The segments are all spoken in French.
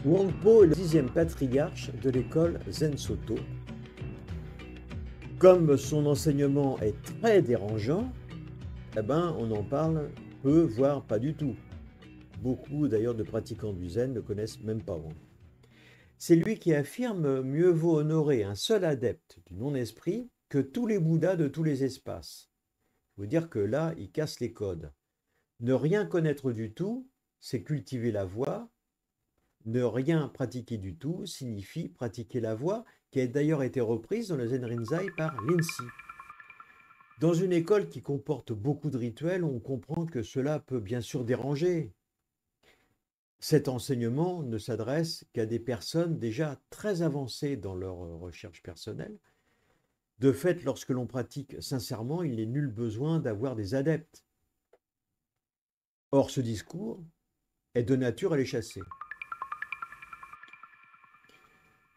Wangpo est le 10e patriarche de l'école Zen Soto. Comme son enseignement est très dérangeant, on en parle peu, voire pas du tout. Beaucoup d'ailleurs de pratiquants du Zen ne connaissent même pas Wangpo. C'est lui qui affirme mieux vaut honorer un seul adepte du non-esprit que tous les Bouddhas de tous les espaces. Il faut dire que là, il casse les codes. Ne rien connaître du tout, c'est cultiver la voie. Ne rien pratiquer du tout signifie pratiquer la voie, qui a d'ailleurs été reprise dans le Zen Rinzai par Linzi. Dans une école qui comporte beaucoup de rituels, on comprend que cela peut bien sûr déranger. Cet enseignement ne s'adresse qu'à des personnes déjà très avancées dans leur recherche personnelle. De fait, lorsque l'on pratique sincèrement, il n'est nul besoin d'avoir des adeptes. Or, ce discours est de nature à les chasser.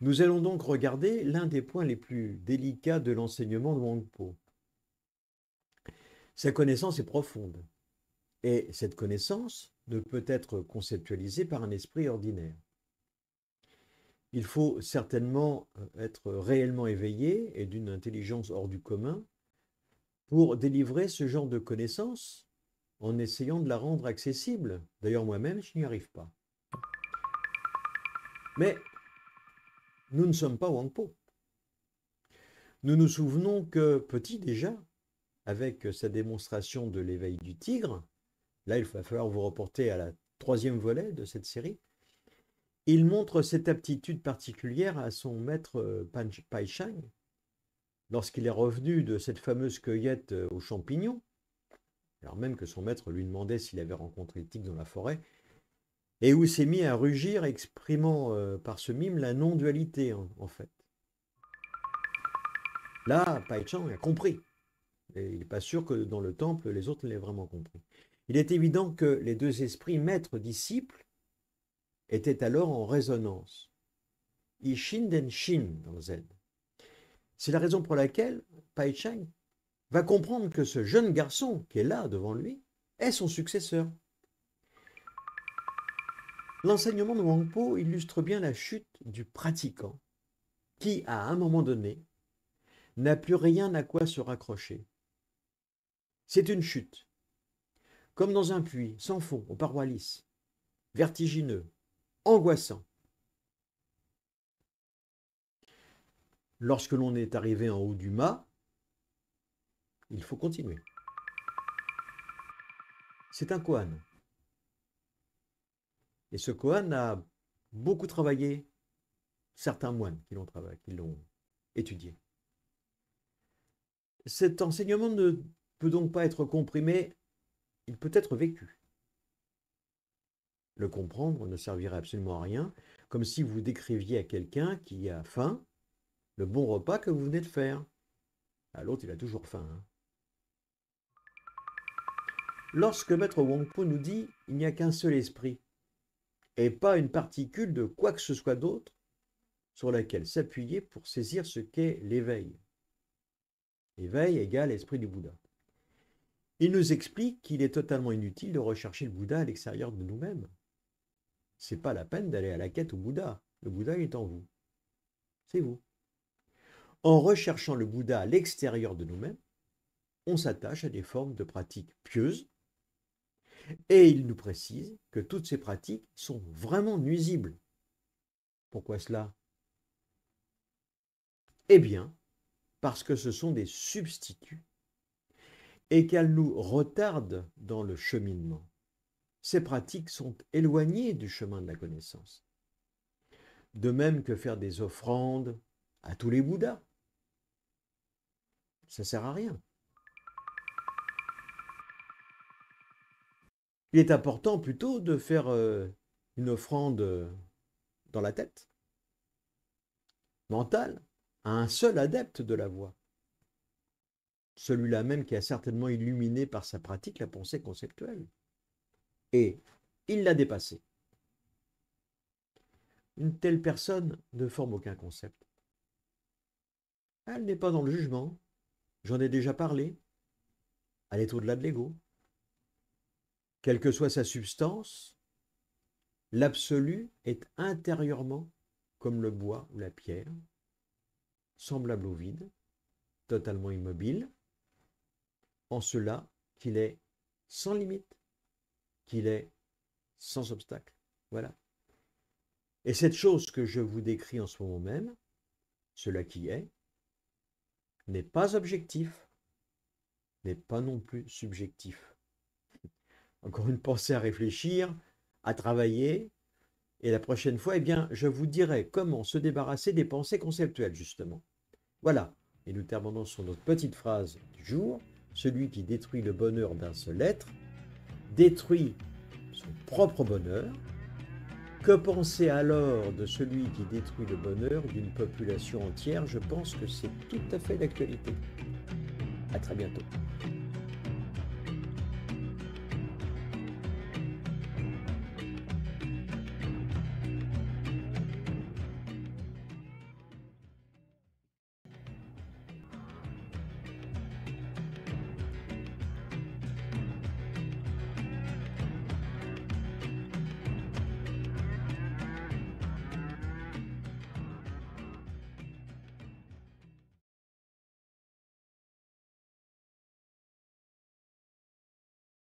Nous allons donc regarder l'un des points les plus délicats de l'enseignement de Wangpo. Sa connaissance est profonde, et cette connaissance ne peut être conceptualisée par un esprit ordinaire. Il faut certainement être réellement éveillé et d'une intelligence hors du commun pour délivrer ce genre de connaissance en essayant de la rendre accessible. D'ailleurs, moi-même, je n'y arrive pas. Mais nous ne sommes pas Wangpo. Nous nous souvenons que, petit déjà, avec sa démonstration de l'éveil du tigre, là il va falloir vous reporter à la 3e volet de cette série, il montre cette aptitude particulière à son maître Pai Chang lorsqu'il est revenu de cette fameuse cueillette aux champignons, alors même que son maître lui demandait s'il avait rencontré le tigre dans la forêt, et où il s'est mis à rugir, exprimant par ce mime la non-dualité en fait. Là, Pai Chang a compris. Et il n'est pas sûr que dans le temple, les autres l'aient vraiment compris. Il est évident que les deux esprits maître-disciple étaient alors en résonance. Ishin Den Shin dans le Zen. C'est la raison pour laquelle Pai Chang va comprendre que ce jeune garçon qui est là devant lui est son successeur. L'enseignement de Wangpo illustre bien la chute du pratiquant qui, à un moment donné, n'a plus rien à quoi se raccrocher. C'est une chute, comme dans un puits sans fond, aux parois lisses, vertigineux, angoissant. Lorsque l'on est arrivé en haut du mât, il faut continuer. C'est un koan. Et ce koan a beaucoup travaillé certains moines qui l'ont étudié. Cet enseignement ne peut donc pas être comprimé, il peut être vécu. Le comprendre ne servirait absolument à rien, comme si vous décriviez à quelqu'un qui a faim le bon repas que vous venez de faire. L'autre, il a toujours faim. Lorsque Maître Wangpo nous dit « il n'y a qu'un seul esprit » et pas une particule de quoi que ce soit d'autre sur laquelle s'appuyer pour saisir ce qu'est l'éveil. Éveil égale esprit du Bouddha. Il nous explique qu'il est totalement inutile de rechercher le Bouddha à l'extérieur de nous-mêmes. C'est pas la peine d'aller à la quête au Bouddha. Le Bouddha est en vous. C'est vous. En recherchant le Bouddha à l'extérieur de nous-mêmes, on s'attache à des formes de pratiques pieuses et il nous précise que toutes ces pratiques sont vraiment nuisibles. Pourquoi cela? Eh bien, parce que ce sont des substituts et qu'elles nous retardent dans le cheminement. Ces pratiques sont éloignées du chemin de la connaissance. De même que faire des offrandes à tous les Bouddhas. Ça ne sert à rien. Il est important plutôt de faire une offrande dans la tête, mentale, à un seul adepte de la voie. Celui-là même qui a certainement illuminé par sa pratique la pensée conceptuelle. Et il l'a dépassée. Une telle personne ne forme aucun concept. Elle n'est pas dans le jugement. J'en ai déjà parlé. Elle est au-delà de l'ego. Quelle que soit sa substance, L'absolu est intérieurement comme le bois ou la pierre, semblable au vide, totalement immobile, en cela qu'il est sans limite, qu'il est sans obstacle. Voilà. Et cette chose que je vous décris en ce moment même, cela qui est, n'est pas objectif, n'est pas non plus subjectif. Encore une pensée à réfléchir, à travailler, et la prochaine fois, eh bien, je vous dirai comment se débarrasser des pensées conceptuelles, justement. Voilà, et nous terminons sur notre petite phrase du jour. Celui qui détruit le bonheur d'un seul être détruit son propre bonheur. Que penser alors de celui qui détruit le bonheur d'une population entière? Je pense que c'est tout à fait d'actualité. À très bientôt.